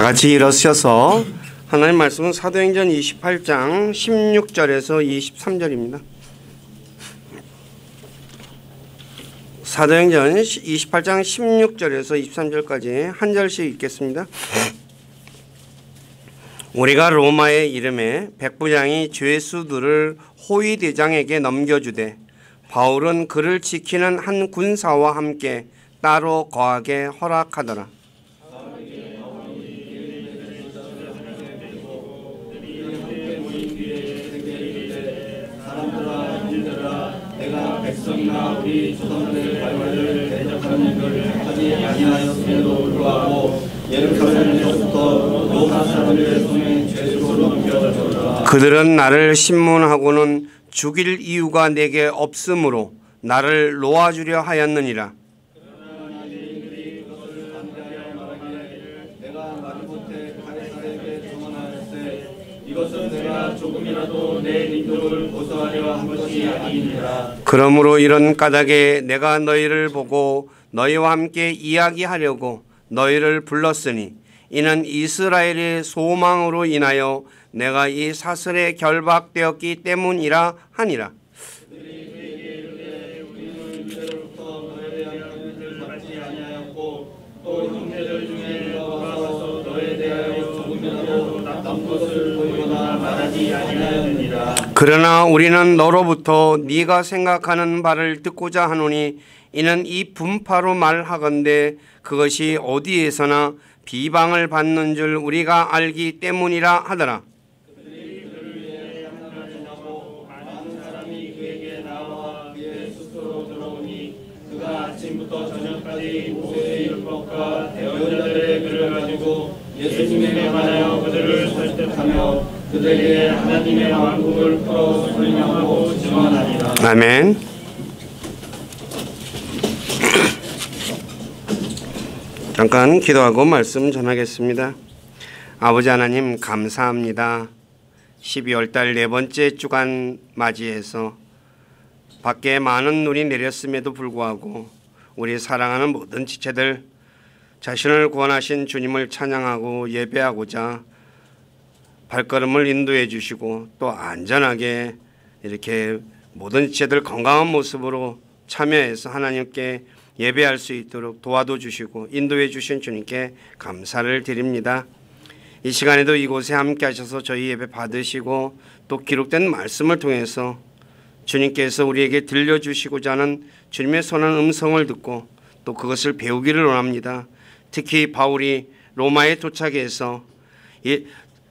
다 같이 일어서셔서 하나님 말씀은 사도행전 28장 16절에서 23절입니다. 사도행전 28장 16절에서 23절까지 한 절씩 읽겠습니다. 우리가 로마의 이름에 백부장이 죄수들을 호위대장에게 넘겨주되 바울은 그를 지키는 한 군사와 함께 따로 거하게 허락하더라. 백성이나 우리 조상들의 발발을 대적하는 것을 하지 아니하였음에도 불구하고 예루살렘에서부터 로마 사람들의 손에 죄수로 넘겨졌더라. 그들은 나를 신문하고는 죽일 이유가 내게 없으므로 나를 놓아주려 하였느니라. 이것은 내가 조금이라도 내 민족을 보수하려 한 것이 아니니라. 그러므로 이런 까닭에 내가 너희를 보고 너희와 함께 이야기하려고 너희를 불렀으니 이는 이스라엘의 소망으로 인하여 내가 이 사슬에 결박되었기 때문이라 하니라. 그러나 우리는 너로부터 네가 생각하는 바를 듣고자 하노니 이는 이 분파로 말하건대 그것이 어디에서나 비방을 받는 줄 우리가 알기 때문이라 하더라. 아침부터 저녁까지 모세의 율법과 대언자들의 글을 가지고 예수님에 관하여 그들을 설득하며 그들에게 하나님의 왕국을 풀어 설명하고 증언하니라. 아멘. 잠깐 기도하고 말씀 전하겠습니다. 아버지 하나님 감사합니다. 12월 달 네 번째 주간 맞이해서 밖에 많은 눈이 내렸음에도 불구하고 우리 사랑하는 모든 지체들 자신을 구원하신 주님을 찬양하고 예배하고자 발걸음을 인도해 주시고 또 안전하게 이렇게 모든 지체들 건강한 모습으로 참여해서 하나님께 예배할 수 있도록 도와도 주시고 인도해 주신 주님께 감사를 드립니다. 이 시간에도 이곳에 함께 하셔서 저희 예배 받으시고 또 기록된 말씀을 통해서 주님께서 우리에게 들려주시고자 하는 주님의 선한 음성을 듣고 또 그것을 배우기를 원합니다. 특히 바울이 로마에 도착해서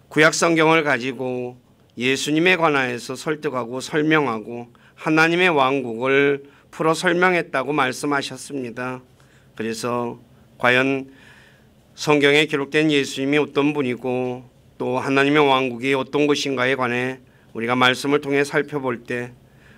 구약 성경을 가지고 예수님에 관하여서 설득하고 설명하고 하나님의 왕국을 풀어 설명했다고 말씀하셨습니다. 그래서 과연 성경에 기록된 예수님이 어떤 분이고 또 하나님의 왕국이 어떤 것인가에 관해 우리가 말씀을 통해 살펴볼 때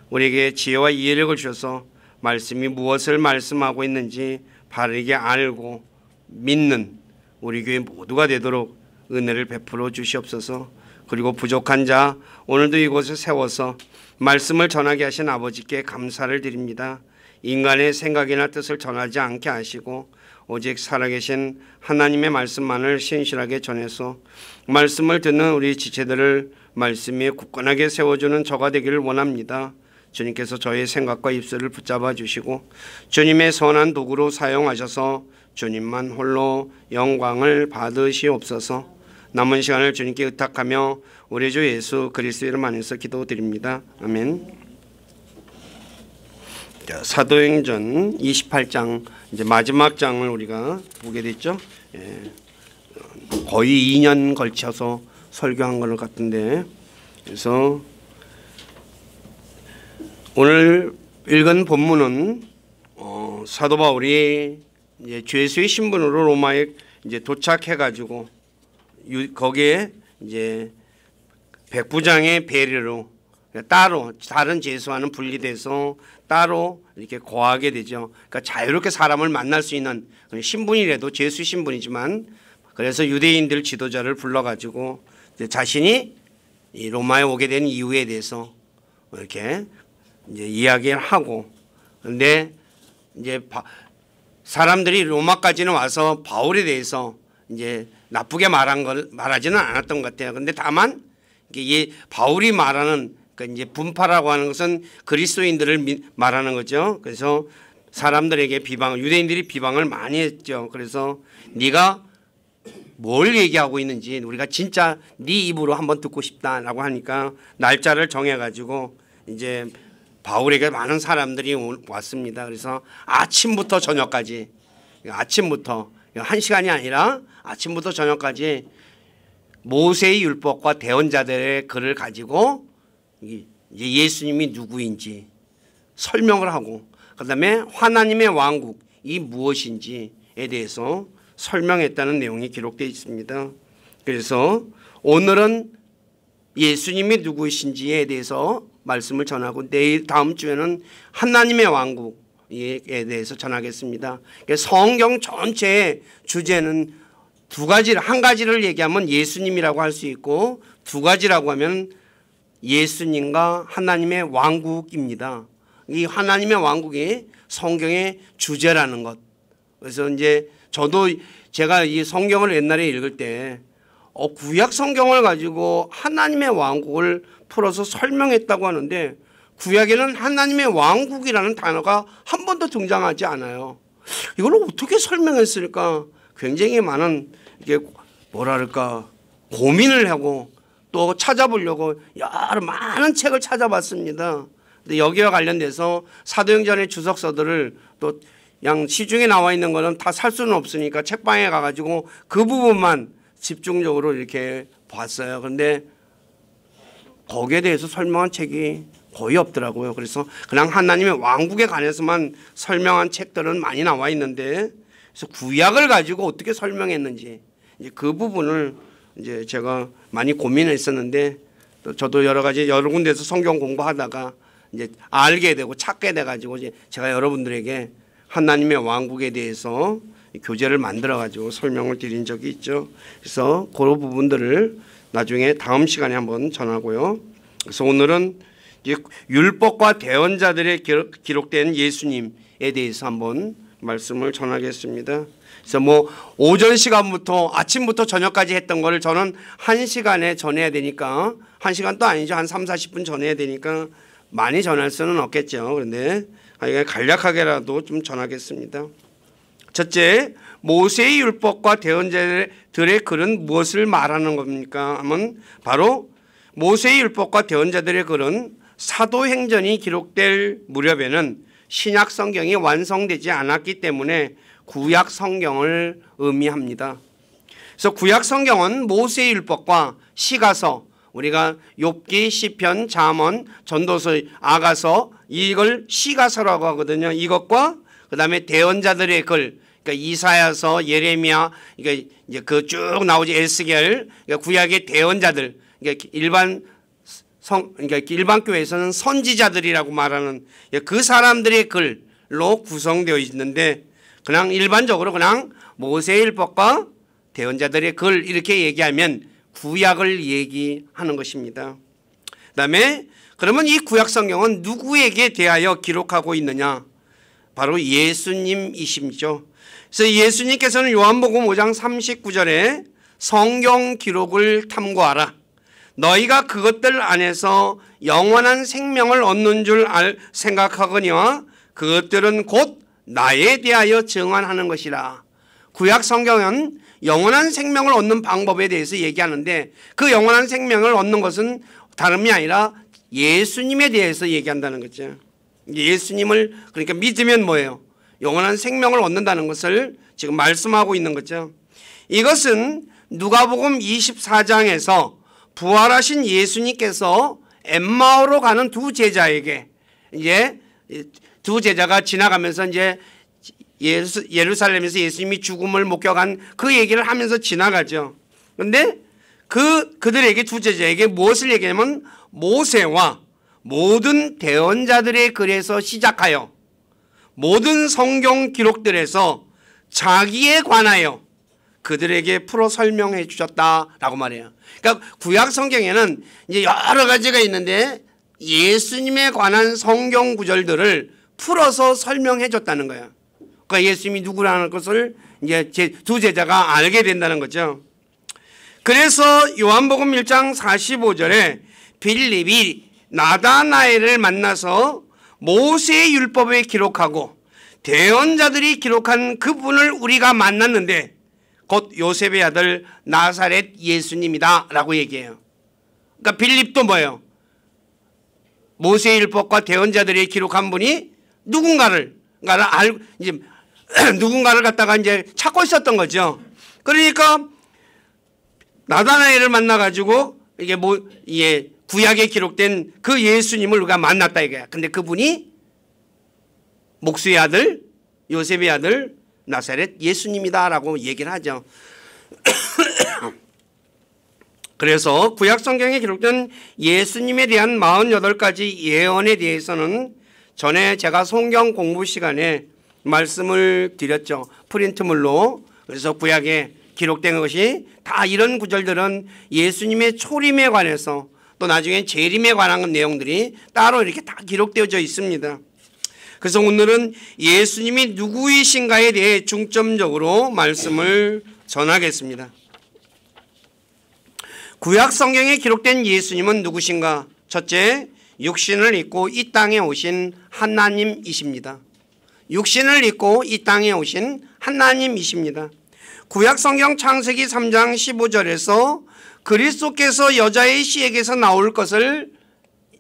우리에게 지혜와 이해력을 주셔서 말씀이 무엇을 말씀하고 있는지 바르게 알고 믿는 우리 교회 모두가 되도록 은혜를 베풀어 주시옵소서. 그리고 부족한 자 오늘도 이곳에 세워서 말씀을 전하게 하신 아버지께 감사를 드립니다. 인간의 생각이나 뜻을 전하지 않게 하시고 오직 살아계신 하나님의 말씀만을 신실하게 전해서 말씀을 듣는 우리 지체들을 말씀 위에 굳건하게 세워주는 저가 되기를 원합니다. 주님께서 저의 생각과 입술을 붙잡아 주시고 주님의 선한 도구로 사용하셔서 주님만 홀로 영광을 받으시옵소서. 남은 시간을 주님께 의탁하며 우리 주 예수 그리스도 이름 안에서 기도드립니다. 아멘. 자, 사도행전 28장 이제 마지막 장을 우리가 보게 됐죠. 거의 2년 걸쳐서 설교한 것 같은데 그래서 오늘 읽은 본문은 사도 바울이 이제 죄수의 신분으로 로마에 이제 도착해가지고 거기에 이제 백부장의 배려로 따로 다른 죄수와는 분리돼서 따로 이렇게 거하게 되죠. 그러니까 자유롭게 사람을 만날 수 있는 신분이라도 죄수 신분이지만 그래서 유대인들 지도자를 불러가지고 이제 자신이 이 로마에 오게 된 이유에 대해서 이렇게 이제 이야기를 하고 근데 이제 사람들이 로마까지는 와서 바울에 대해서 이제 나쁘게 말하지는 않았던 것 같아요. 근데 다만 이게 바울이 말하는 그 이제 분파라고 하는 것은 그리스도인들을 말하는 거죠. 그래서 사람들에게 유대인들이 비방을 많이 했죠. 그래서 네가 뭘 얘기하고 있는지 우리가 진짜 네 입으로 한번 듣고 싶다라고 하니까 날짜를 정해가지고 이제 바울에게 많은 사람들이 왔습니다. 그래서 아침부터 저녁까지, 아침부터 1시간이 아니라 아침부터 저녁까지 모세의 율법과 대언자들의 글을 가지고 이제 예수님이 누구인지 설명을 하고, 그다음에 하나님의 왕국이 무엇인지에 대해서 설명했다는 내용이 기록되어 있습니다. 그래서 오늘은 예수님이 누구이신지에 대해서 말씀을 전하고, 다음 주에는 하나님의 왕국에 대해서 전하겠습니다. 성경 전체의 주제는 두 가지, 한 가지를 얘기하면 예수님이라고 할 수 있고, 두 가지라고 하면 예수님과 하나님의 왕국입니다. 이 하나님의 왕국이 성경의 주제라는 것. 그래서 이제 저도 제가 이 성경을 옛날에 읽을 때 구약 성경을 가지고 하나님의 왕국을 풀어서 설명했다고 하는데, 구약에는 하나님의 왕국이라는 단어가 한 번도 등장하지 않아요. 이걸 어떻게 설명했을까? 굉장히 많은 이게 뭐랄까 고민을 하고 또 찾아보려고 여러 많은 책을 찾아봤습니다. 근데 여기와 관련돼서 사도행전의 주석서들을 또 양 시중에 나와 있는 거는 다 살 수는 없으니까 책방에 가가지고 그 부분만 집중적으로 이렇게 봤어요. 그런데 거기에 대해서 설명한 책이 거의 없더라고요. 그래서 그냥 하나님의 왕국에 관해서만 설명한 책들은 많이 나와 있는데, 그래서 구약을 가지고 어떻게 설명했는지 이제 그 부분을 이제 제가 많이 고민했었는데, 또 저도 여러 군데서 성경 공부하다가 이제 알게 되고 찾게 돼가지고 이제 제가 여러분들에게 하나님의 왕국에 대해서 교재를 만들어 가지고 설명을 드린 적이 있죠. 그래서 그런 부분들을 나중에 다음 시간에 한번 전하고요. 그래서 오늘은 이제 율법과 대언자들의 기록된 예수님에 대해서 한번 말씀을 전하겠습니다. 그래서 오전 시간부터 아침부터 저녁까지 했던 거를 저는 1시간에 전해야 되니까, 1시간도 아니죠. 한 3, 40분 전해야 되니까 많이 전할 수는 없겠죠. 그런데 간략하게라도 좀 전하겠습니다. 첫째, 모세의 율법과 대언자들의 글은 무엇을 말하는 겁니까 하면, 바로 모세의 율법과 대언자들의 글은 사도행전이 기록될 무렵에는 신약 성경이 완성되지 않았기 때문에 구약 성경을 의미합니다. 그래서 구약 성경은 모세의 율법과 시가서, 우리가 욥기, 시편, 잠언, 전도서, 아가서, 이걸 시가서라고 하거든요. 이것과 그다음에 대언자들의 글, 그러니까 이사야서, 예레미야, 그러니까 이제 그 쭉 나오지, 에스겔, 그러니까 구약의 대언자들, 그러니까 일반 교회에서는 선지자들이라고 말하는 그 사람들의 글로 구성되어 있는데, 그냥 일반적으로 그냥 모세의 율법과 대언자들의 글 이렇게 얘기하면 구약을 얘기하는 것입니다. 그다음에 그러면 이 구약 성경은 누구에게 대하여 기록하고 있느냐? 바로 예수님이십니다. 그래서 예수님께서는 요한복음 5장 39절에 성경 기록을 탐구하라. 너희가 그것들 안에서 영원한 생명을 얻는 줄 생각하거니와 그것들은 곧 나에 대하여 증언하는 것이라. 구약 성경은 영원한 생명을 얻는 방법에 대해서 얘기하는데, 그 영원한 생명을 얻는 것은 다름이 아니라 예수님에 대해서 얘기한다는 거죠. 예수님을 그러니까 믿으면 뭐예요? 영원한 생명을 얻는다는 것을 지금 말씀하고 있는 거죠. 이것은 누가복음 24장에서 부활하신 예수님께서 엠마오로 가는 두 제자에게, 이제 두 제자가 지나가면서 이제 예루살렘에서 예수님이 죽음을 목격한 그 얘기를 하면서 지나가죠. 그런데 그들에게, 두 제자에게 무엇을 얘기하냐면 모세와 모든 대언자들의 글에서 시작하여 모든 성경 기록들에서 자기에 관하여 그들에게 풀어 설명해 주셨다라고 말해요. 그러니까 구약 성경에는 이제 여러 가지가 있는데 예수님에 관한 성경 구절들을 풀어서 설명해 줬다는 거예요. 그러니까 예수님이 누구라는 것을 이제 두 제자가 알게 된다는 거죠. 그래서 요한복음 1장 45절에 빌립이 나다나엘을 만나서 모세의 율법에 기록하고 대언자들이 기록한 그분을 우리가 만났는데 곧 요셉의 아들 나사렛 예수님이다 라고 얘기해요. 그러니까 빌립도 뭐예요? 모세의 율법과 대언자들이 기록한 분이 누군가를 이제 누군가를 갖다가 이제 찾고 있었던 거죠. 그러니까 나다나엘을 만나가지고 이게 구약에 기록된 그 예수님을 우리가 만났다 이거야. 근데 그분이 목수의 아들, 요셉의 아들 나사렛 예수님이다라고 얘기를 하죠. 그래서 구약 성경에 기록된 예수님에 대한 48가지 예언에 대해서는 전에 제가 성경 공부 시간에 말씀을 드렸죠. 프린트물로. 그래서 구약에 기록된 것이 다 이런 구절들은 예수님의 초림에 관해서 또 나중에 재림에 관한 내용들이 따로 이렇게 다 기록되어져 있습니다. 그래서 오늘은 예수님이 누구이신가에 대해 중점적으로 말씀을 전하겠습니다. 구약 성경에 기록된 예수님은 누구신가? 첫째, 육신을 입고 이 땅에 오신 하나님이십니다. 육신을 입고 이 땅에 오신 하나님이십니다. 구약 성경 창세기 3장 15절에서 그리스도께서 여자의 씨에게서 나올 것을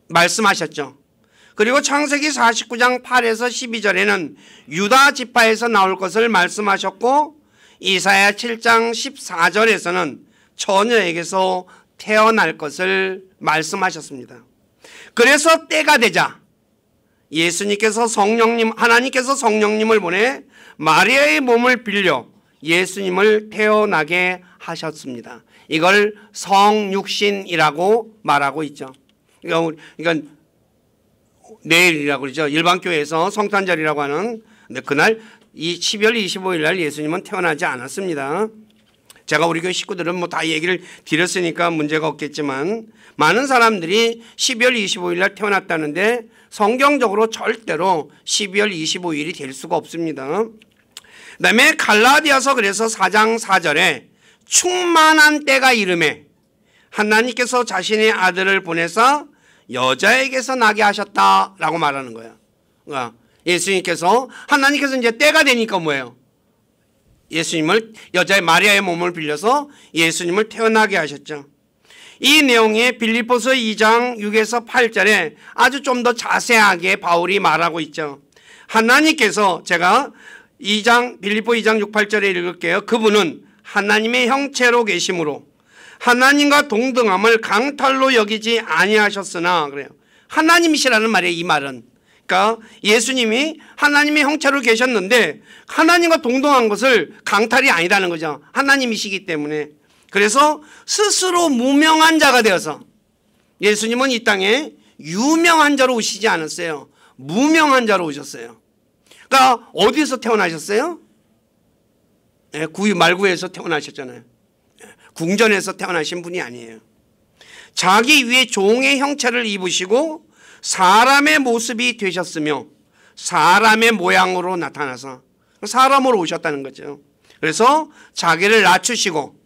말씀하셨죠. 그리고 창세기 49장 8에서 12절에는 유다 지파에서 나올 것을 말씀하셨고 이사야 7장 14절에서는 처녀에게서 태어날 것을 말씀하셨습니다. 그래서 때가 되자 하나님께서 성령님을 보내 마리아의 몸을 빌려 예수님을 태어나게 하셨습니다. 이걸 성육신이라고 말하고 있죠. 그러니까 내일이라고 그러죠. 일반 교회에서 성탄절이라고 하는. 근데 그날 12월 25일 날 예수님은 태어나지 않았습니다. 제가 우리 교회 식구들은 뭐 다 얘기를 드렸으니까 문제가 없겠지만 많은 사람들이 12월 25일 날 태어났다는데 성경적으로 절대로 12월 25일이 될 수가 없습니다. 그다음에 갈라디아서 그래서 4장 4절에 충만한 때가 이르매 하나님께서 자신의 아들을 보내사 여자에게서 나게 하셨다라고 말하는 거예요. 그러니까 하나님께서 이제 때가 되니까 뭐예요? 예수님을 여자의 마리아의 몸을 빌려서 예수님을 태어나게 하셨죠. 이 내용이 빌립보서 2장 6에서 8절에 아주 좀 더 자세하게 바울이 말하고 있죠. 하나님께서 제가 빌립보 2장 6, 8절에 읽을게요. 그분은 하나님의 형체로 계심으로 하나님과 동등함을 강탈로 여기지 아니하셨으나 그래요. 하나님이시라는 말이에요. 이 말은. 그러니까 예수님이 하나님의 형체로 계셨는데 하나님과 동등한 것을 강탈이 아니라는 거죠. 하나님이시기 때문에. 그래서 스스로 무명한 자가 되어서 예수님은 이 땅에 유명한 자로 오시지 않았어요. 무명한 자로 오셨어요. 그러니까 어디서 태어나셨어요? 네, 말구에서 태어나셨잖아요. 궁전에서 태어나신 분이 아니에요. 자기 위에 종의 형체를 입으시고 사람의 모습이 되셨으며 사람의 모양으로 나타나서 사람으로 오셨다는 거죠. 그래서 자기를 낮추시고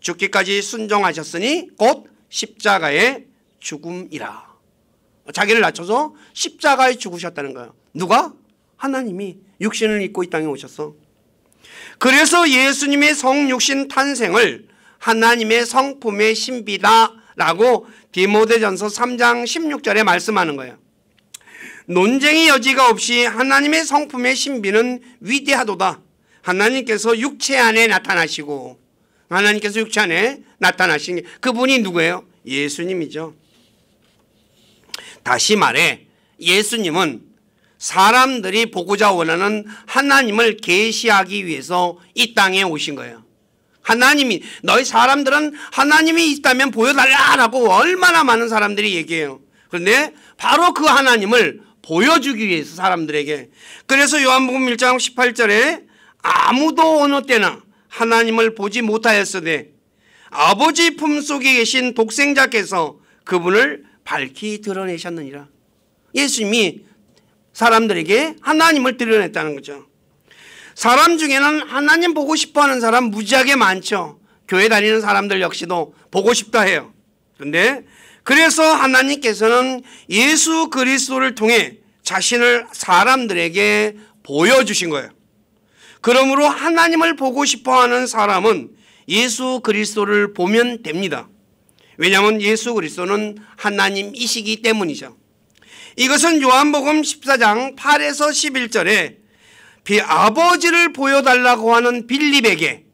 죽기까지 순종하셨으니 곧 십자가의 죽음이라. 자기를 낮춰서 십자가에 죽으셨다는 거예요. 누가? 하나님이 육신을 입고 이 땅에 오셨어. 그래서 예수님의 성육신 탄생을 하나님의 성품의 신비다라고 디모데전서 3장 16절에 말씀하는 거예요. 논쟁의 여지가 없이 하나님의 성품의 신비는 위대하도다. 하나님께서 육체 안에 나타나시고 하나님께서 육체 안에 나타나신 게 그분이 누구예요? 예수님이죠. 다시 말해 예수님은 사람들이 보고자 원하는 하나님을 계시하기 위해서 이 땅에 오신 거예요. 하나님이 너희 사람들은 하나님이 있다면 보여달라라고 얼마나 많은 사람들이 얘기해요. 그런데 바로 그 하나님을 보여주기 위해서 사람들에게. 그래서 요한복음 1장 18절에 아무도 어느 때나 하나님을 보지 못하였으되 아버지 품속에 계신 독생자께서 그분을 밝히 드러내셨느니라. 예수님이 사람들에게 하나님을 드러냈다는 거죠. 사람 중에는 하나님 보고 싶어하는 사람 무지하게 많죠. 교회 다니는 사람들 역시도 보고 싶다 해요. 그런데 그래서 하나님께서는 예수 그리스도를 통해 자신을 사람들에게 보여주신 거예요. 그러므로 하나님을 보고 싶어하는 사람은 예수 그리스도를 보면 됩니다. 왜냐하면 예수 그리스도는 하나님이시기 때문이죠. 이것은 요한복음 14장 8에서 11절에 아버지를 보여달라고 하는 빌립에게,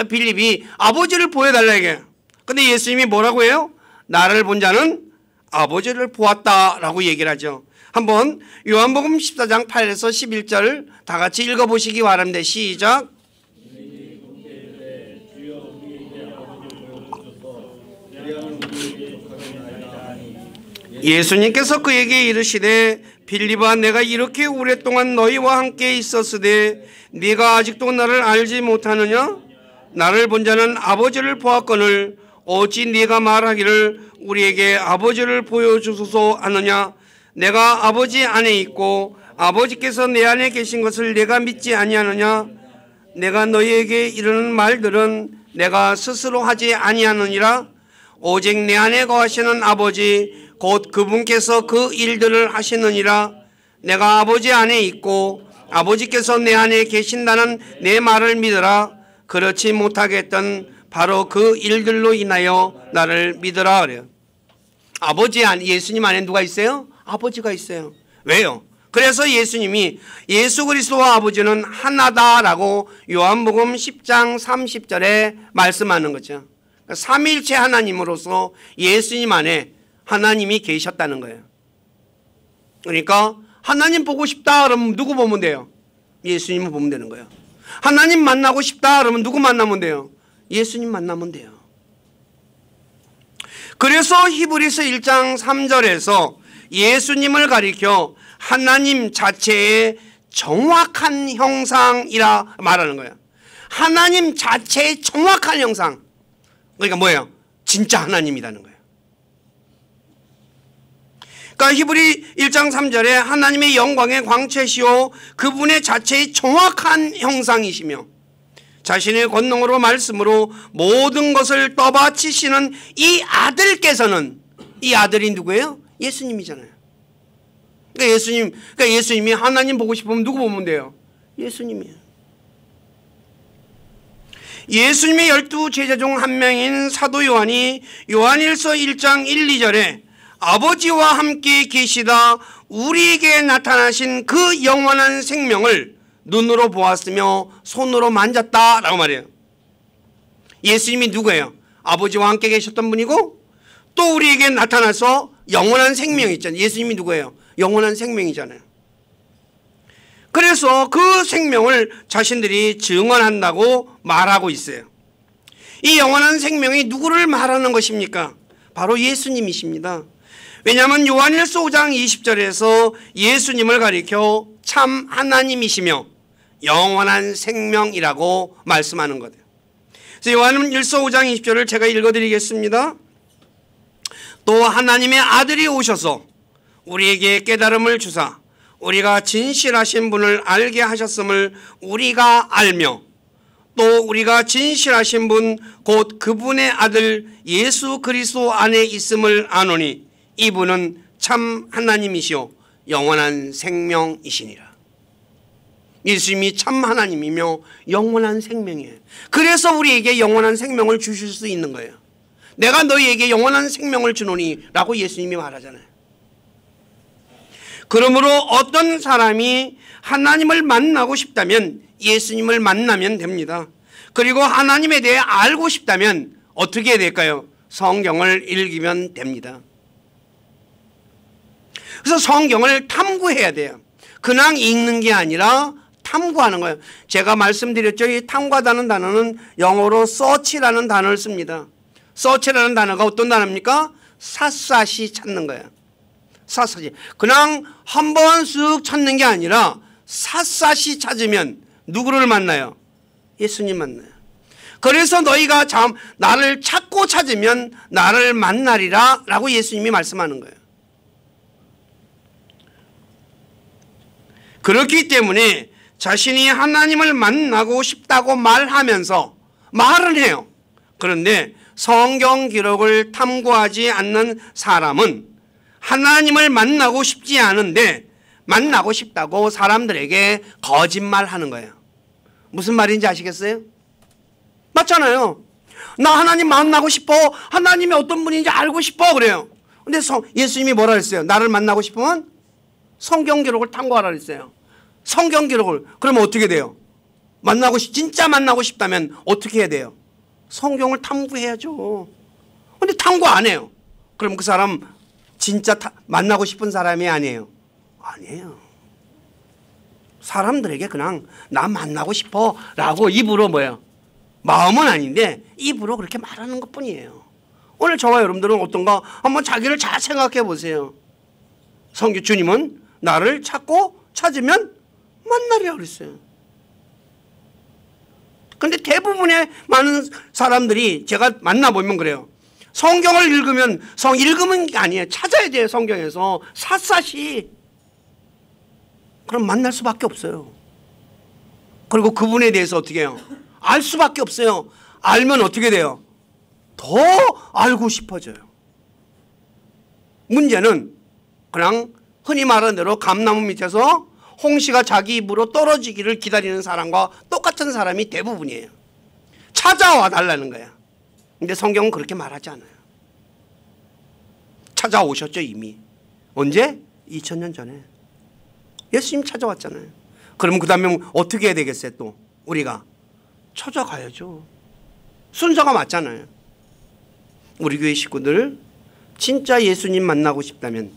빌립이 아버지를 보여달라고 해요. 근데 예수님이 뭐라고 해요? 나를 본 자는 아버지를 보았다라고 얘기를 하죠. 한번 요한복음 14장 8에서 11절 다 같이 읽어보시기 바랍니다. 시작. 예수님께서 그에게 이르시되 빌립아, 내가 이렇게 오랫동안 너희와 함께 있었으되 네가 아직도 나를 알지 못하느냐? 나를 본 자는 아버지를 보았거늘 어찌 네가 말하기를 우리에게 아버지를 보여주소서 하느냐? 내가 아버지 안에 있고 아버지께서 내 안에 계신 것을 내가 믿지 아니하느냐? 내가 너희에게 이르는 말들은 내가 스스로 하지 아니하느니라. 오직 내 안에 거하시는 아버지 곧 그분께서 그 일들을 하시느니라. 내가 아버지 안에 있고 아버지께서 내 안에 계신다는 내 말을 믿으라. 그렇지 못하겠던 바로 그 일들로 인하여 나를 믿으라 그래요. 아버지 안에, 예수님 안에 누가 있어요? 아버지가 있어요. 왜요? 그래서 예수님이 예수 그리스도와 아버지는 하나다라고 요한복음 10장 30절에 말씀하는 거죠. 삼위일체 하나님으로서 예수님 안에 하나님이 계셨다는 거예요. 그러니까 하나님 보고 싶다 그러면 누구 보면 돼요? 예수님을 보면 되는 거예요. 하나님 만나고 싶다 그러면 누구 만나면 돼요? 예수님 만나면 돼요. 그래서 히브리서 1장 3절에서 예수님을 가리켜 하나님 자체의 정확한 형상이라 말하는 거예요. 하나님 자체의 정확한 형상. 그러니까 뭐예요? 진짜 하나님이라는 거예요. 그러니까 히브리 1장 3절에 하나님의 영광의 광채시오 그분의 자체의 정확한 형상이시며 자신의 권능으로 말씀으로 모든 것을 떠받치시는 이 아들께서는, 이 아들이 누구예요? 예수님이잖아요. 그러니까 예수님이 하나님 보고 싶으면 누구 보면 돼요? 예수님이에요. 예수님의 12 제자 중 한 명인 사도 요한이 요한일서 1장 1, 2절에 아버지와 함께 계시다 우리에게 나타나신 그 영원한 생명을 눈으로 보았으며 손으로 만졌다라고 말해요. 예수님이 누구예요? 아버지와 함께 계셨던 분이고 또 우리에게 나타나서 영원한 생명이 있잖아요. 예수님이 누구예요? 영원한 생명이잖아요. 그래서 그 생명을 자신들이 증언한다고 말하고 있어요. 이 영원한 생명이 누구를 말하는 것입니까? 바로 예수님이십니다. 왜냐하면 요한일서 5장 20절에서 예수님을 가리켜 참 하나님이시며 영원한 생명이라고 말씀하는 거예요. 그래서 요한일서 5장 20절을 제가 읽어드리겠습니다. 또 하나님의 아들이 오셔서 우리에게 깨달음을 주사 우리가 진실하신 분을 알게 하셨음을 우리가 알며 또 우리가 진실하신 분 곧 그분의 아들 예수 그리스도 안에 있음을 아노니 이분은 참 하나님이시오 영원한 생명이시니라. 예수님이 참 하나님이며 영원한 생명이에요. 그래서 우리에게 영원한 생명을 주실 수 있는 거예요. 내가 너희에게 영원한 생명을 주노니 라고 예수님이 말하잖아요. 그러므로 어떤 사람이 하나님을 만나고 싶다면 예수님을 만나면 됩니다. 그리고 하나님에 대해 알고 싶다면 어떻게 해야 될까요? 성경을 읽으면 됩니다. 그래서 성경을 탐구해야 돼요. 그냥 읽는 게 아니라 탐구하는 거예요. 제가 말씀드렸죠. 이 탐구하다는 단어는 영어로 search라는 단어를 씁니다. search라는 단어가 어떤 단어입니까? 샅샅이 찾는 거예요. 샅샅이. 그냥 한 번 쓱 찾는 게 아니라 샅샅이 찾으면 누구를 만나요? 예수님 만나요. 그래서 너희가 나를 찾고 찾으면 나를 만나리라 라고 예수님이 말씀하는 거예요. 그렇기 때문에 자신이 하나님을 만나고 싶다고 말하면서 말은 해요. 그런데 성경 기록을 탐구하지 않는 사람은 하나님을 만나고 싶지 않은데 만나고 싶다고 사람들에게 거짓말하는 거예요. 무슨 말인지 아시겠어요? 맞잖아요. 나 하나님 만나고 싶어. 하나님이 어떤 분인지 알고 싶어. 그래요. 근데 예수님이 뭐라 그랬어요? 나를 만나고 싶으면 성경 기록을 탐구하라 그랬어요. 성경 기록을. 그러면 어떻게 돼요? 진짜 만나고 싶다면 어떻게 해야 돼요? 성경을 탐구해야죠. 근데 탐구 안 해요. 그럼 그 사람 진짜 만나고 싶은 사람이 아니에요. 아니에요. 사람들에게 그냥 나 만나고 싶어 라고 입으로 뭐예요? 마음은 아닌데 입으로 그렇게 말하는 것 뿐이에요. 오늘 저와 여러분들은 어떤가 한번 자기를 잘 생각해 보세요. 주님은 나를 찾고 찾으면 만나리라 그랬어요. 그런데 대부분의 많은 사람들이 제가 만나보면 그래요. 성경을 읽으면 읽으면 게 아니에요. 찾아야 돼요. 성경에서 샅샅이. 그럼 만날 수밖에 없어요. 그리고 그분에 대해서 어떻게 해요? 알 수밖에 없어요. 알면 어떻게 돼요? 더 알고 싶어져요. 문제는 그냥 흔히 말하는 대로 감나무 밑에서 홍시가 자기 입으로 떨어지기를 기다리는 사람과 똑같은 사람이 대부분이에요. 찾아와 달라는 거야. 근데 성경은 그렇게 말하지 않아요. 찾아오셨죠 이미. 언제? 2000년 전에. 예수님 찾아왔잖아요. 그러면 그 다음에 어떻게 해야 되겠어요 또? 우리가 찾아가야죠. 순서가 맞잖아요. 우리 교회 식구들 진짜 예수님 만나고 싶다면,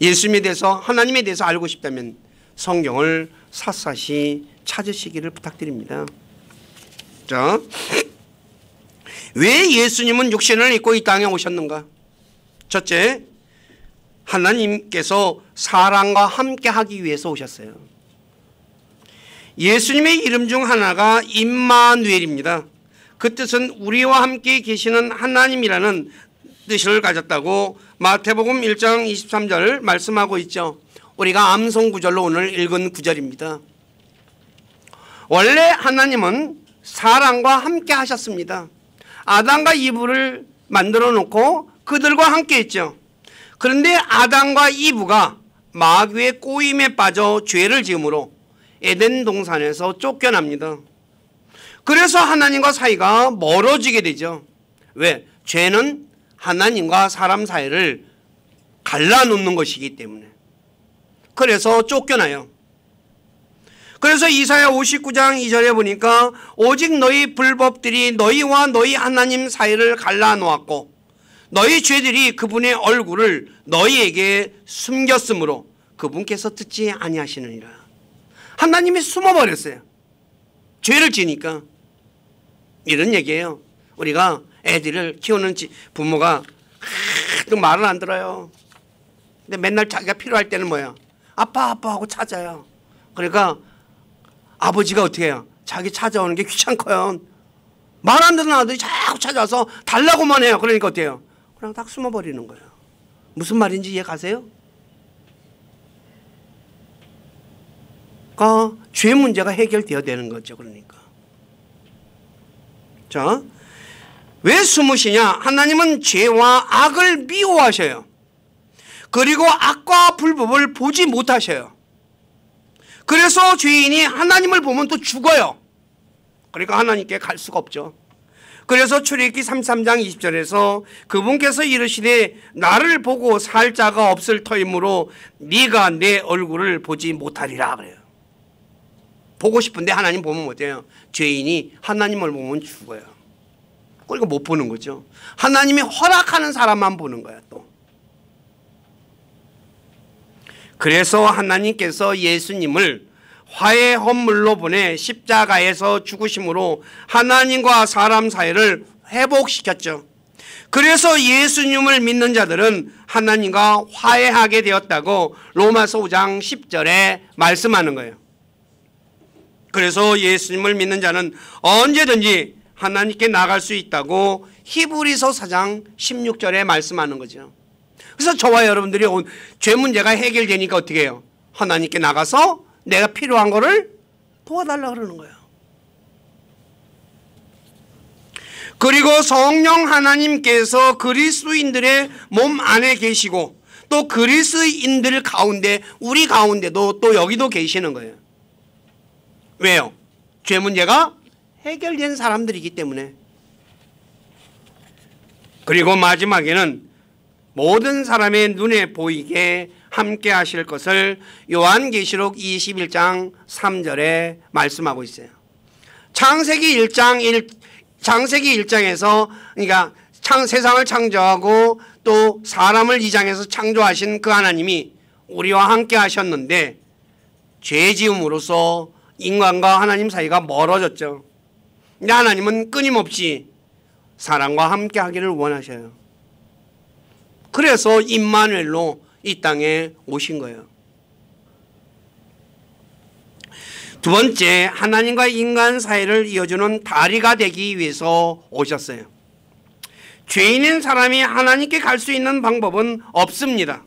예수님에 대해서, 하나님에 대해서 알고 싶다면 성경을 샅샅이 찾으시기를 부탁드립니다. 자, 왜 예수님은 육신을 입고 이 땅에 오셨는가? 첫째, 하나님께서 사람과 함께 하기 위해서 오셨어요. 예수님의 이름 중 하나가 임마누엘입니다. 그 뜻은 우리와 함께 계시는 하나님이라는 뜻을 가졌다고 마태복음 1장 23절 말씀하고 있죠. 우리가 암송 구절로 오늘 읽은 구절입니다. 원래 하나님은 사람과 함께 하셨습니다. 아담과 이브를 만들어 놓고 그들과 함께 했죠. 그런데 아담과 이브가 마귀의 꼬임에 빠져 죄를 지음으로 에덴 동산에서 쫓겨납니다. 그래서 하나님과 사이가 멀어지게 되죠. 왜? 죄는 하나님과 사람 사이를 갈라놓는 것이기 때문에. 그래서 쫓겨나요. 그래서 이사야 59장 2절에 보니까 오직 너희 불법들이 너희와 너희 하나님 사이를 갈라놓았고 너희 죄들이 그분의 얼굴을 너희에게 숨겼으므로 그분께서 듣지 아니하시느니라. 하나님이 숨어버렸어요. 죄를 지니까. 이런 얘기예요. 우리가 애들을 키우는 부모가 하도 말을 안 들어요. 근데 맨날 자기가 필요할 때는 뭐예요? 아빠 아빠 하고 찾아요. 그러니까 아버지가 어떻게 해요? 자기 찾아오는 게 귀찮고요. 말 안 듣는 아들이 자꾸 찾아와서 달라고만 해요. 그러니까 어떻게 해요? 그냥 딱 숨어버리는 거예요. 무슨 말인지 이해 가세요? 그러니까 죄 문제가 해결되어야 되는 거죠. 그러니까. 자, 왜 숨으시냐? 하나님은 죄와 악을 미워하셔요. 그리고 악과 불법을 보지 못하셔요. 그래서 죄인이 하나님을 보면 또 죽어요. 그러니까 하나님께 갈 수가 없죠. 그래서 출애굽기 33장 20절에서 그분께서 이르시되 나를 보고 살 자가 없을 터이므로 네가 내 얼굴을 보지 못하리라 그래요. 보고 싶은데 하나님 보면 못해요. 죄인이 하나님을 보면 죽어요. 그러니까 못 보는 거죠. 하나님이 허락하는 사람만 보는 거야 또. 그래서 하나님께서 예수님을 화해 헌물로 보내 십자가에서 죽으심으로 하나님과 사람 사이를 회복시켰죠. 그래서 예수님을 믿는 자들은 하나님과 화해하게 되었다고 로마서 5장 10절에 말씀하는 거예요. 그래서 예수님을 믿는 자는 언제든지 하나님께 나갈 수 있다고 히브리서 4장 16절에 말씀하는 거죠. 그래서 저와 여러분들이 죄 문제가 해결되니까 어떻게 해요? 하나님께 나가서 내가 필요한 거를 도와달라 그러는 거예요. 그리고 성령 하나님께서 그리스도인들의 몸 안에 계시고 또 그리스도인들 가운데 우리 가운데도 또 여기도 계시는 거예요. 왜요? 죄 문제가 해결된 사람들이기 때문에. 그리고 마지막에는 모든 사람의 눈에 보이게 함께 하실 것을 요한계시록 21장 3절에 말씀하고 있어요. 창세기 1장에서 그러니까 세상을 창조하고 또 사람을 이 장에서 창조하신 그 하나님이 우리와 함께 하셨는데 죄 지음으로써 인간과 하나님 사이가 멀어졌죠. 근데 하나님은 끊임없이 사람과 함께 하기를 원하셔요. 그래서 임마누엘로 이 땅에 오신 거예요. 두 번째, 하나님과 인간 사이를 이어주는 다리가 되기 위해서 오셨어요. 죄인인 사람이 하나님께 갈 수 있는 방법은 없습니다.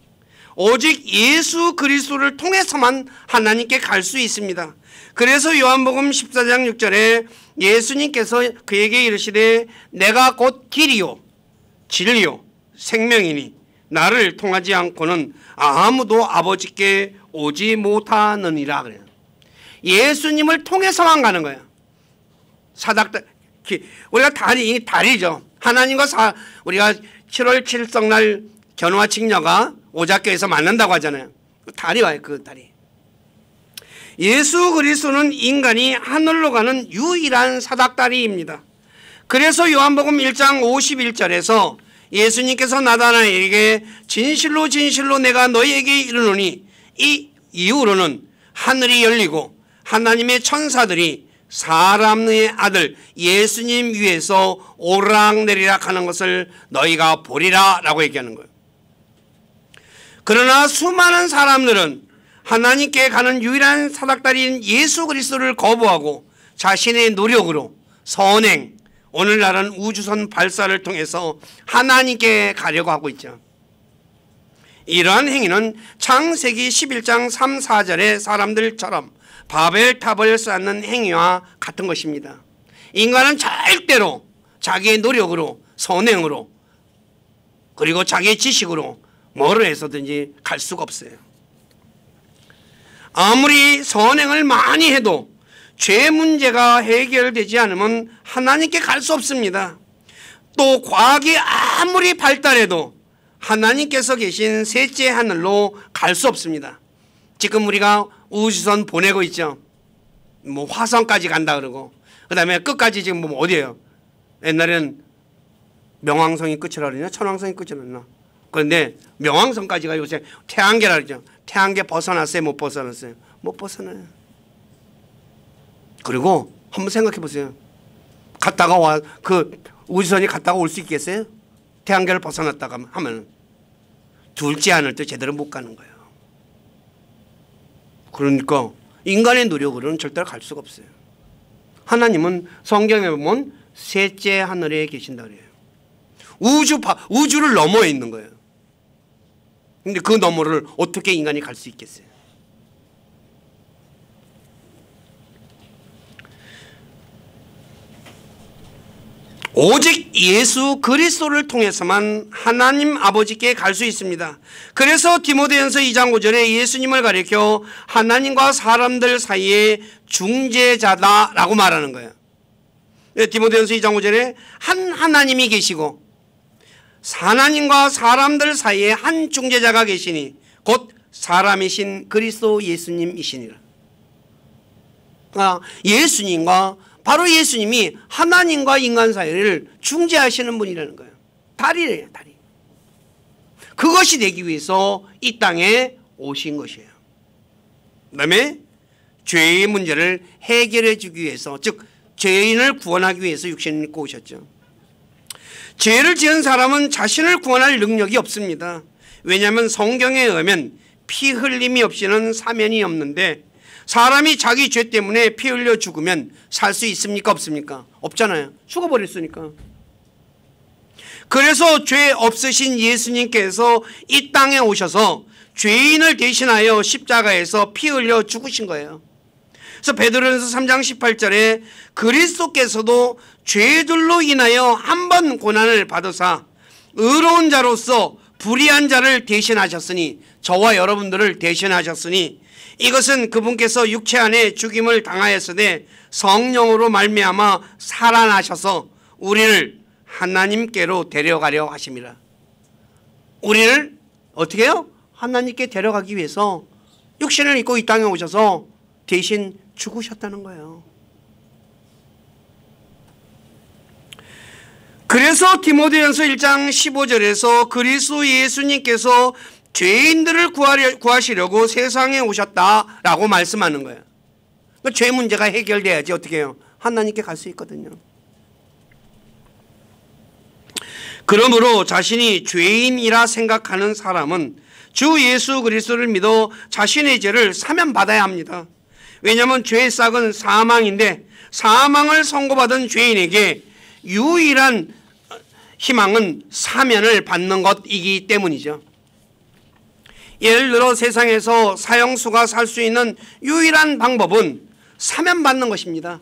오직 예수 그리스도를 통해서만 하나님께 갈 수 있습니다. 그래서 요한복음 14장 6절에 예수님께서 그에게 이르시되 내가 곧 길이요 진리요 생명이니 나를 통하지 않고는 아무도 아버지께 오지 못하느니라 그래요. 예수님을 통해서만 가는 거예요. 우리가 다리죠. 하나님과 우리가 7월 7성날 견우와 칙녀가 오작교에서 만난다고 하잖아요. 다리와요. 그 다리. 예수 그리스도는 인간이 하늘로 가는 유일한 사닥다리입니다. 그래서 요한복음 1장 51절에서 예수님께서 나다나에게 진실로 진실로 내가 너희에게 이르노니 이 이후로는 하늘이 열리고 하나님의 천사들이 사람의 아들 예수님 위에서 오락내리락 하는 것을 너희가 보리라 라고 얘기하는 거예요. 그러나 수많은 사람들은 하나님께 가는 유일한 사닥다리인 예수 그리스도를 거부하고 자신의 노력으로 선행, 오늘날은 우주선 발사를 통해서 하나님께 가려고 하고 있죠. 이러한 행위는 창세기 11장 3, 4절의 사람들처럼 바벨탑을 쌓는 행위와 같은 것입니다. 인간은 절대로 자기의 노력으로 선행으로 그리고 자기의 지식으로 뭐를 해서든지 갈 수가 없어요. 아무리 선행을 많이 해도 죄 문제가 해결되지 않으면 하나님께 갈 수 없습니다. 또 과학이 아무리 발달해도 하나님께서 계신 셋째 하늘로 갈 수 없습니다. 지금 우리가 우주선 보내고 있죠. 뭐 화성까지 간다 그러고 그 다음에 끝까지 지금 뭐 어디예요? 옛날에는 명왕성이 끝이라 그러냐 천왕성이 끝이라 그러나 그런데 명왕성까지가 요새 태양계라 그러죠. 태양계 벗어났어요? 못 벗어났어요? 못 벗어나요. 그리고 한번 생각해 보세요. 갔다가 그 우주선이 갔다가 올 수 있겠어요? 태양계를 벗어났다가 하면 둘째 하늘 때 제대로 못 가는 거예요. 그러니까 인간의 노력으로는 절대로 갈 수가 없어요. 하나님은 성경에 보면 셋째 하늘에 계신다 그래요. 우주를 넘어 있는 거예요. 근데 그 너머를 어떻게 인간이 갈 수 있겠어요? 오직 예수 그리스도를 통해서만 하나님 아버지께 갈 수 있습니다. 그래서 디모데전서 2장 5절에 예수님을 가리켜 하나님과 사람들 사이의 중재자다라고 말하는 거예요. 디모데전서 2장 5절에 한 하나님이 계시고 하나님과 사람들 사이에 한 중재자가 계시니 곧 사람이신 그리스도 예수님이시니라. 예수님과 바로 예수님이 하나님과 인간 사이를 중재하시는 분이라는 거예요. 다리래요, 다리. 그것이 되기 위해서 이 땅에 오신 것이에요. 그 다음에 죄의 문제를 해결해 주기 위해서, 즉 죄인을 구원하기 위해서 육신을 입고 오셨죠. 죄를 지은 사람은 자신을 구원할 능력이 없습니다. 왜냐하면 성경에 의하면 피 흘림이 없이는 사면이 없는데 사람이 자기 죄 때문에 피 흘려 죽으면 살 수 있습니까? 없습니까? 없잖아요. 죽어버렸으니까. 그래서 죄 없으신 예수님께서 이 땅에 오셔서 죄인을 대신하여 십자가에서 피 흘려 죽으신 거예요. 그래서 베드로전서 3장 18절에 그리스도께서도 죄들로 인하여 한 번 고난을 받으사 의로운 자로서 불의한 자를 대신하셨으니, 저와 여러분들을 대신하셨으니 이것은 그분께서 육체 안에 죽임을 당하였으되 성령으로 말미암아 살아나셔서 우리를 하나님께로 데려가려 하심이라. 우리를 어떻게 해요? 하나님께 데려가기 위해서 육신을 입고 이 땅에 오셔서 대신 죽으셨다는 거예요. 그래서 디모데전서 1장 15절에서 그리스도 예수님께서 죄인들을 구하시려고 세상에 오셨다라고 말씀하는 거예요. 그러니까 죄 문제가 해결돼야지 어떻게 해요? 하나님께 갈 수 있거든요. 그러므로 자신이 죄인이라 생각하는 사람은 주 예수 그리스도를 믿어 자신의 죄를 사면받아야 합니다. 왜냐하면 죄의 싹은 사망인데 사망을 선고받은 죄인에게 유일한 희망은 사면을 받는 것이기 때문이죠. 예를 들어 세상에서 사형수가 살 수 있는 유일한 방법은 사면받는 것입니다.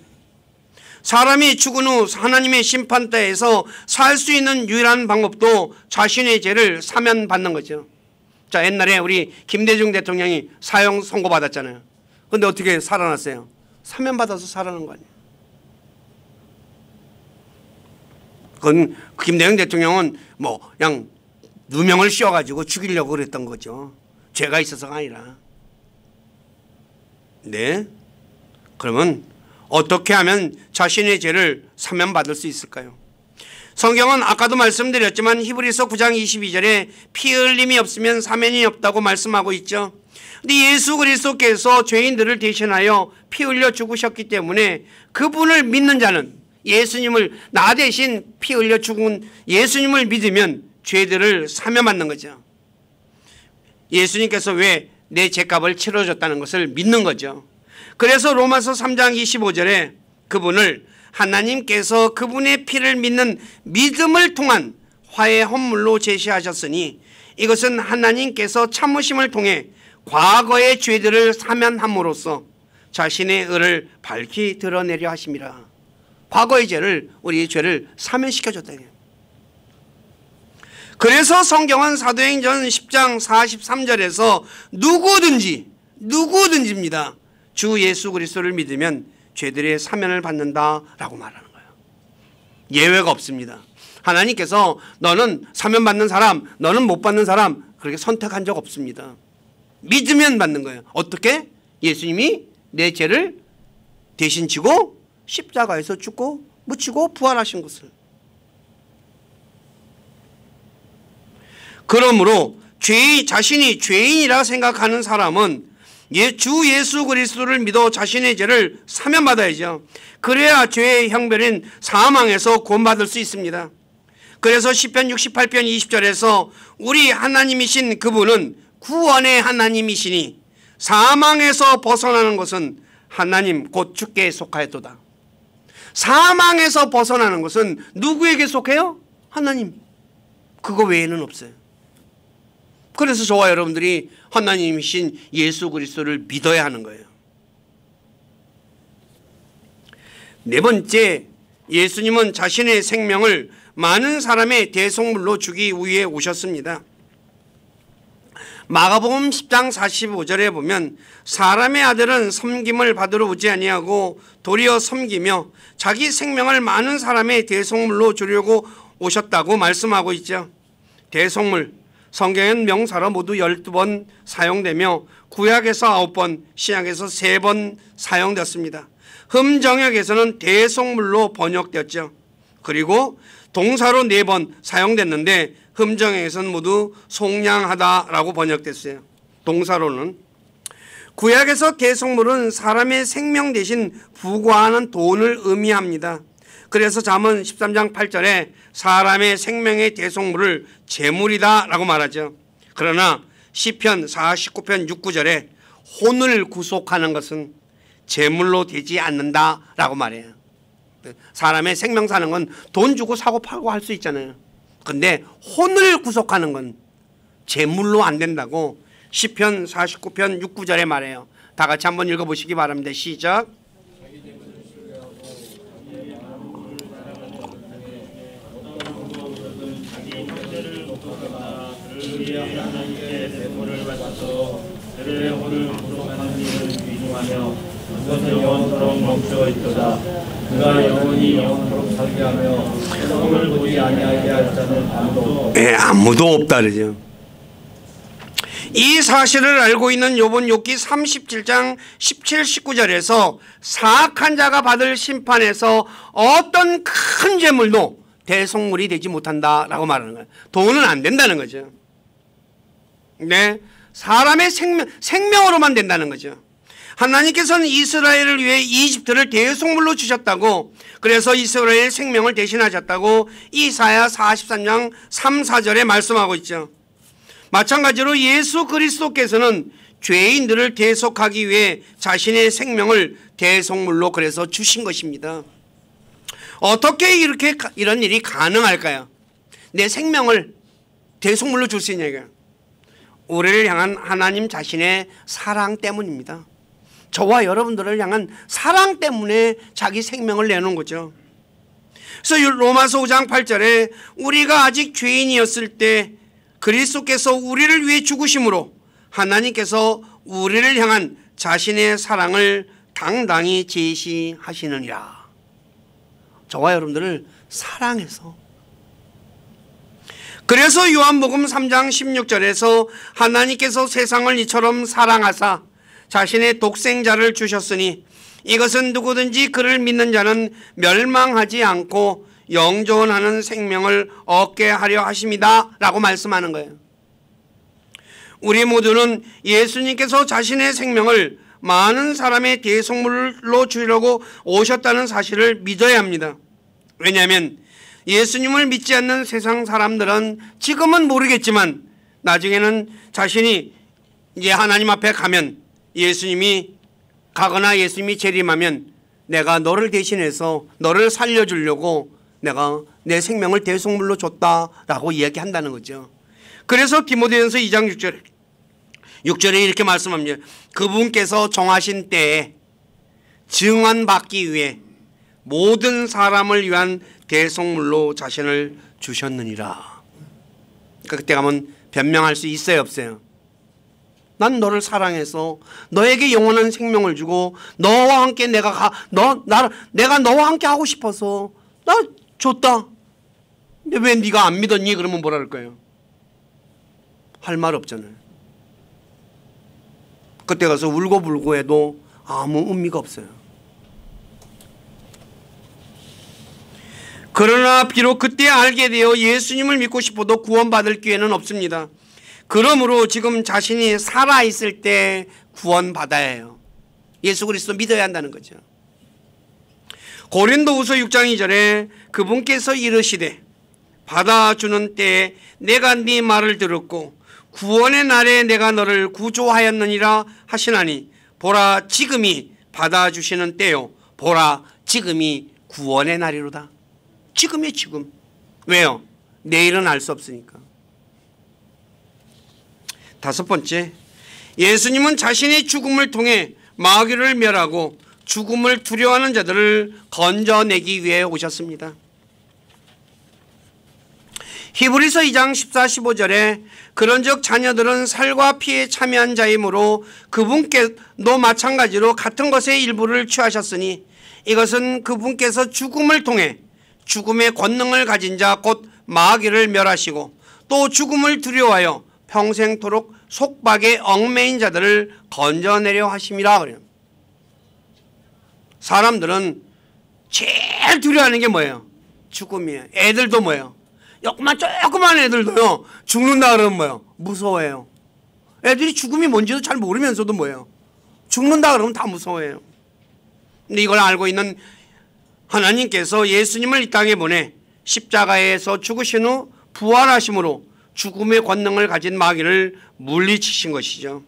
사람이 죽은 후 하나님의 심판대에서 살 수 있는 유일한 방법도 자신의 죄를 사면받는 거죠. 자, 옛날에 우리 김대중 대통령이 사형 선고받았잖아요. 그런데 어떻게 살아났어요? 사면받아서 살아난 거 아니에요. 그건 김대중 대통령은 뭐 그냥 누명을 씌워가지고 죽이려고 그랬던 거죠. 죄가 있어서가 아니라. 네? 그러면 어떻게 하면 자신의 죄를 사면받을 수 있을까요? 성경은 아까도 말씀드렸지만 히브리서 9장 22절에 피 흘림이 없으면 사면이 없다고 말씀하고 있죠. 근데 예수 그리스도께서 죄인들을 대신하여 피 흘려 죽으셨기 때문에 그분을 믿는 자는, 예수님을, 나 대신 피 흘려 죽은 예수님을 믿으면 죄들을 사면받는 거죠. 예수님께서 왜 내 죄값을 치러줬다는 것을 믿는 거죠. 그래서 로마서 3장 25절에 그분을 하나님께서 그분의 피를 믿는 믿음을 통한 화해 헌물로 제시하셨으니 이것은 하나님께서 참으심을 통해 과거의 죄들을 사면함으로써 자신의 의를 밝히 드러내려 하심이라. 과거의 죄를, 우리의 죄를 사면시켜줬다. 그래서 성경은 사도행전 10장 43절에서 누구든지입니다. 주 예수 그리스도를 믿으면 죄들의 사면을 받는다라고 말하는 거예요. 예외가 없습니다. 하나님께서 너는 사면받는 사람, 너는 못 받는 사람 그렇게 선택한 적 없습니다. 믿으면 받는 거예요. 어떻게? 예수님이 내 죄를 대신 지고 십자가에서 죽고 묻히고 부활하신 것을. 그러므로 자신이 죄인이라 생각하는 사람은 주 예수 그리스도를 믿어 자신의 죄를 사면받아야죠. 그래야 죄의 형벌인 사망에서 구원받을 수 있습니다. 그래서 시편 68편 20절에서 우리 하나님이신 그분은 구원의 하나님이시니 사망에서 벗어나는 것은 하나님 곧 주께 속하였도다. 사망에서 벗어나는 것은 누구에게 속해요? 하나님. 그거 외에는 없어요. 그래서 저와 여러분들이 하나님이신 예수 그리스도를 믿어야 하는 거예요. 네 번째, 예수님은 자신의 생명을 많은 사람의 대속물로 주기 위해 오셨습니다. 마가복음 10장 45절에 보면 사람의 아들은 섬김을 받으러 오지 아니하고 도리어 섬기며 자기 생명을 많은 사람의 대속물로 주려고 오셨다고 말씀하고 있죠. 대속물, 성경엔 명사로 모두 12번 사용되며 구약에서 9번, 신약에서 3번 사용되었습니다. 흠정역에서는 대속물로 번역되었죠. 그리고 동사로 4번 사용됐는데 흠정역에서는 모두 속량하다라고 번역됐어요. 동사로는. 구약에서 대속물은 사람의 생명 대신 부과하는 돈을 의미합니다. 그래서 잠언 13장 8절에 사람의 생명의 대속물을 재물이다 라고 말하죠. 그러나 시편 49편 6구절에 혼을 구속하는 것은 재물로 되지 않는다 라고 말해요. 사람의 생명 사는 건 돈 주고 사고 팔고 할 수 있잖아요. 근데 혼을 구속하는 건 재물로 안 된다고 시편 49편 6구절에 말해요. 다 같이 한번 읽어보시기 바랍니다. 시작. 그를 위해 하나님께 대물을 바쳐 그를 영혼을 구속하는 일을 위중하며 그것은 영원토록 멈추어 있도다. 그가 영원히 영원토록 살게 하며 성을 보지 아니하게 할 자는 아무도 아무도 없다 그러죠. 이 사실을 알고 있는 욥은 욥기 37장 17, 19절에서 사악한 자가 받을 심판에서 어떤 큰 재물도 대속물이 되지 못한다라고 말하는 거예요. 돈은 안 된다는 거죠. 네, 사람의 생명으로만 된다는 거죠. 하나님께서는 이스라엘을 위해 이집트를 대속물로 주셨다고, 그래서 이스라엘의 생명을 대신하셨다고 이사야 43장 3, 4절에 말씀하고 있죠. 마찬가지로 예수 그리스도께서는 죄인들을 대속하기 위해 자신의 생명을 대속물로 그래서 주신 것입니다. 어떻게 이런 일이 가능할까요? 내 생명을 대속물로 줄 수 있냐고요. 우리를 향한 하나님 자신의 사랑 때문입니다. 저와 여러분들을 향한 사랑 때문에 자기 생명을 내놓은 거죠. 그래서 로마서 5장 8절에 우리가 아직 죄인이었을 때 그리스도께서 우리를 위해 죽으심으로 하나님께서 우리를 향한 자신의 사랑을 당당히 제시하시느니라. 저와 여러분들을 사랑해서. 그래서 요한복음 3장 16절에서 하나님께서 세상을 이처럼 사랑하사 자신의 독생자를 주셨으니 이것은 누구든지 그를 믿는 자는 멸망하지 않고 영존하는 생명을 얻게 하려 하심이다 라고 말씀하는 거예요. 우리 모두는 예수님께서 자신의 생명을 많은 사람의 대속물로 주려고 오셨다는 사실을 믿어야 합니다. 왜냐하면 예수님을 믿지 않는 세상 사람들은 지금은 모르겠지만 나중에는 자신이 이제 하나님 앞에 가면 예수님이 가거나 예수님이 재림하면 내가 너를 대신해서 너를 살려주려고 내가 내 생명을 대속물로 줬다라고 이야기한다는 거죠. 그래서 디모데전서 2장 6절에 이렇게 말씀합니다. 그분께서 정하신 때에 증언받기 위해 모든 사람을 위한 대속물로 자신을 주셨느니라. 그러니까 그때 가면 변명할 수 있어요, 없어요? 난 너를 사랑해서 너에게 영원한 생명을 주고 너와 함께 내가 너와 함께 하고 싶어서 나 줬다. 근데 왜 네가 안 믿었니? 그러면 뭐라 그럴까요? 할 말 없잖아요. 그때 가서 울고불고 해도 아무 의미가 없어요. 그러나 비록 그때 알게 되어 예수님을 믿고 싶어도 구원받을 기회는 없습니다. 그러므로 지금 자신이 살아있을 때 구원받아야 해요. 예수 그리스도 믿어야 한다는 거죠. 고린도후서 6장 2절에 그분께서 이르시되 받아주는 때에 내가 네 말을 들었고 구원의 날에 내가 너를 구조하였느니라 하시나니 보라 지금이 받아주시는 때요 보라 지금이 구원의 날이로다. 지금이에요, 지금. 왜요? 내일은 알 수 없으니까. 다섯 번째, 예수님은 자신의 죽음을 통해 마귀를 멸하고 죽음을 두려워하는 자들을 건져내기 위해 오셨습니다. 히브리서 2장 14, 15절에 그런즉 자녀들은 살과 피에 참여한 자이므로 그분께도 마찬가지로 같은 것의 일부를 취하셨으니 이것은 그분께서 죽음을 통해 죽음의 권능을 가진 자 곧 마귀를 멸하시고 또 죽음을 두려워하여 평생토록 속박에 얽매인 자들을 건져내려 하심이라. 그래요. 사람들은 제일 두려워하는 게 뭐예요? 죽음이에요. 애들도 뭐예요? 조그만 애들도요 죽는다 그러면 뭐예요? 무서워해요. 애들이 죽음이 뭔지도 잘 모르면서도 뭐예요? 죽는다 그러면 다 무서워해요. 근데 이걸 알고 있는 하나님께서 예수님을 이 땅에 보내 십자가에서 죽으신 후 부활하심으로 죽음의 권능을 가진 마귀를 물리치신 것이죠.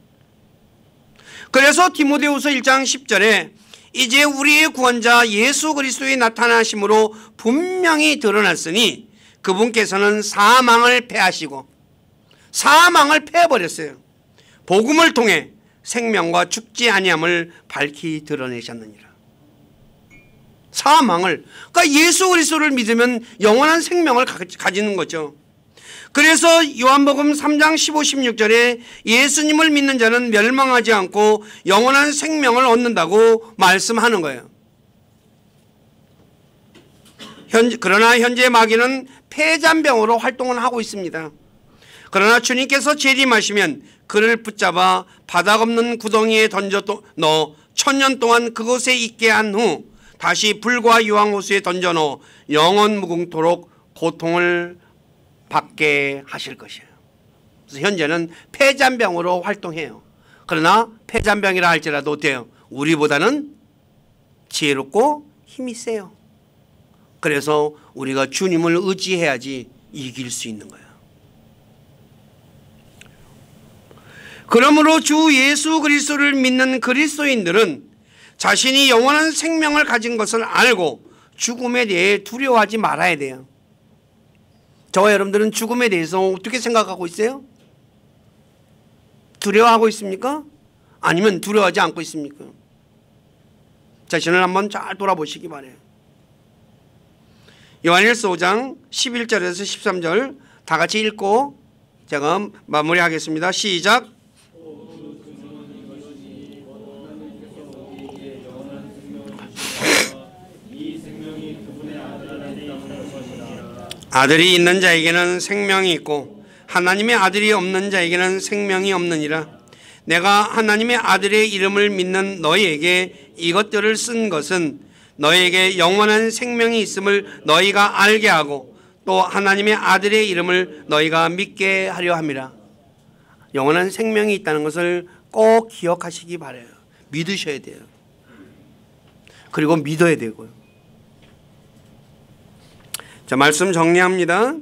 그래서 디모데후서 1장 10절에 이제 우리의 구원자 예수 그리스도의 나타나심으로 분명히 드러났으니 그분께서는 사망을 패하시고 사망을 패해버렸어요. 복음을 통해 생명과 죽지 아니함을 밝히 드러내셨느니라. 사망을, 그러니까 예수 그리스도를 믿으면 영원한 생명을 가지는 거죠. 그래서 요한복음 3장 15, 16절에 예수님을 믿는 자는 멸망하지 않고 영원한 생명을 얻는다고 말씀하는 거예요. 그러나 현재 마귀는 폐잔병으로 활동을 하고 있습니다. 그러나 주님께서 재림하시면 그를 붙잡아 바닥 없는 구덩이에 던져 넣어 1000년 동안 그곳에 있게 한 후 다시 불과 유황호수에 던져 넣어 영원 무궁토록 고통을 받게 하실 것이에요. 그래서 현재는 폐잔병으로 활동해요. 그러나 폐잔병이라 할지라도 어때요? 우리보다는 지혜롭고 힘이 세요. 그래서 우리가 주님을 의지해야지 이길 수 있는 거예요. 그러므로 주 예수 그리스도를 믿는 그리스도인들은 자신이 영원한 생명을 가진 것을 알고 죽음에 대해 두려워하지 말아야 돼요. 저와 여러분들은 죽음에 대해서 어떻게 생각하고 있어요? 두려워하고 있습니까? 아니면 두려워하지 않고 있습니까? 자신을 한번 잘 돌아보시기 바라요. 요한일서 5장 11절에서 13절 다 같이 읽고 제가 마무리하겠습니다. 시작. 아들이 있는 자에게는 생명이 있고 하나님의 아들이 없는 자에게는 생명이 없느니라. 내가 하나님의 아들의 이름을 믿는 너희에게 이것들을 쓴 것은 너희에게 영원한 생명이 있음을 너희가 알게 하고 또 하나님의 아들의 이름을 너희가 믿게 하려 함이라. 영원한 생명이 있다는 것을 꼭 기억하시기 바라요. 믿으셔야 돼요. 그리고 믿어야 되고요. 자, 말씀 정리합니다.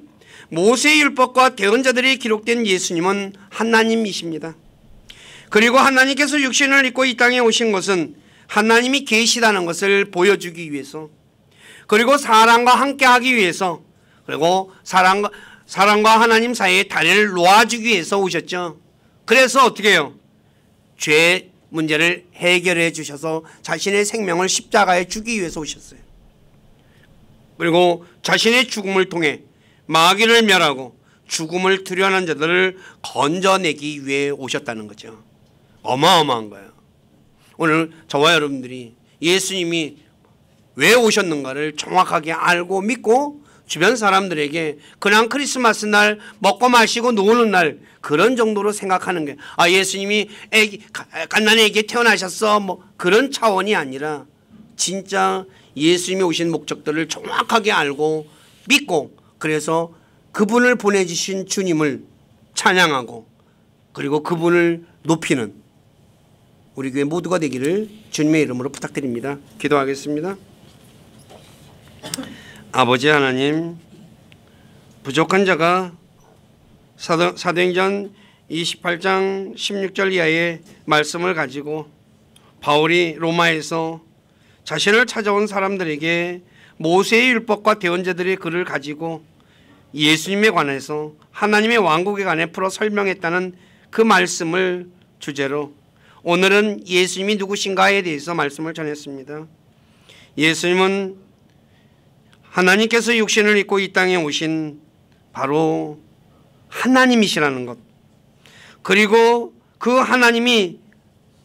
모세의 율법과 대언자들이 기록된 예수님은 하나님이십니다. 그리고 하나님께서 육신을 입고 이 땅에 오신 것은 하나님이 계시다는 것을 보여주기 위해서, 그리고 사람과 함께하기 위해서, 그리고 사람과 하나님 사이에 다리를 놓아주기 위해서 오셨죠. 그래서 어떻게 해요? 죄 문제를 해결해 주셔서 자신의 생명을 십자가에 주기 위해서 오셨어요. 그리고 자신의 죽음을 통해 마귀를 멸하고 죽음을 두려워하는 자들을 건져내기 위해 오셨다는 거죠. 어마어마한 거예요. 오늘 저와 여러분들이 예수님이 왜 오셨는가를 정확하게 알고 믿고 주변 사람들에게 그냥 크리스마스 날 먹고 마시고 노는 날 그런 정도로 생각하는 게, 예수님이 갓난의 애기 태어나셨어, 뭐 그런 차원이 아니라 진짜 예수님이 오신 목적들을 정확하게 알고 믿고, 그래서 그분을 보내주신 주님을 찬양하고 그리고 그분을 높이는 우리 교회 모두가 되기를 주님의 이름으로 부탁드립니다. 기도하겠습니다. 아버지 하나님, 부족한 자가 사도행전 28장 16절 이하의 말씀을 가지고 바울이 로마에서 자신을 찾아온 사람들에게 모세의 율법과 대언자들의 글을 가지고 예수님에 관해서 하나님의 왕국에 관해 풀어 설명했다는 그 말씀을 주제로 오늘은 예수님이 누구신가에 대해서 말씀을 전했습니다. 예수님은 하나님께서 육신을 입고 이 땅에 오신 바로 하나님이시라는 것, 그리고 그 하나님이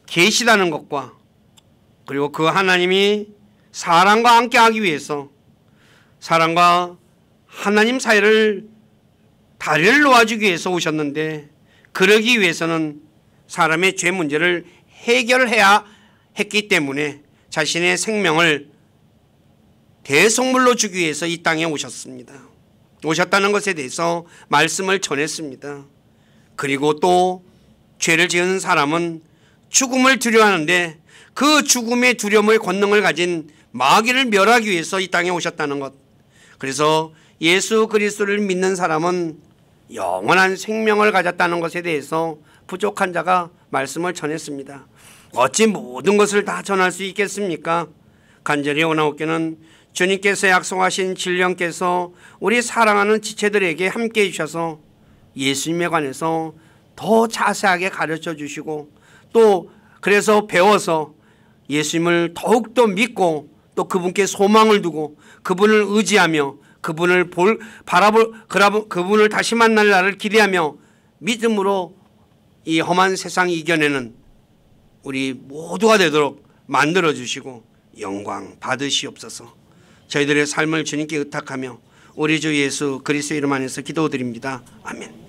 계시다는 것과 그리고 그 하나님이 사람과 함께하기 위해서 사람과 하나님 사이를 다리를 놓아주기 위해서 오셨는데, 그러기 위해서는 사람의 죄 문제를 해결해야 했기 때문에 자신의 생명을 대속물로 주기 위해서 이 땅에 오셨습니다. 오셨다는 것에 대해서 말씀을 전했습니다. 그리고 또 죄를 지은 사람은 죽음을 두려워하는데 그 죽음의 두려움의 권능을 가진 마귀를 멸하기 위해서 이 땅에 오셨다는 것, 그래서 예수 그리스도를 믿는 사람은 영원한 생명을 가졌다는 것에 대해서 부족한 자가 말씀을 전했습니다. 어찌 모든 것을 다 전할 수 있겠습니까? 간절히 원하옵기는 주님께서 약속하신 진령께서 우리 사랑하는 지체들에게 함께해 주셔서 예수님에 관해서 더 자세하게 가르쳐 주시고, 또 그래서 배워서 예수님을 더욱더 믿고 또 그분께 소망을 두고 그분을 의지하며 그분을 다시 만날 날을 기대하며 믿음으로 이 험한 세상 이겨내는 우리 모두가 되도록 만들어 주시고 영광 받으시옵소서. 저희들의 삶을 주님께 의탁하며 우리 주 예수 그리스도 이름 안에서 기도드립니다. 아멘.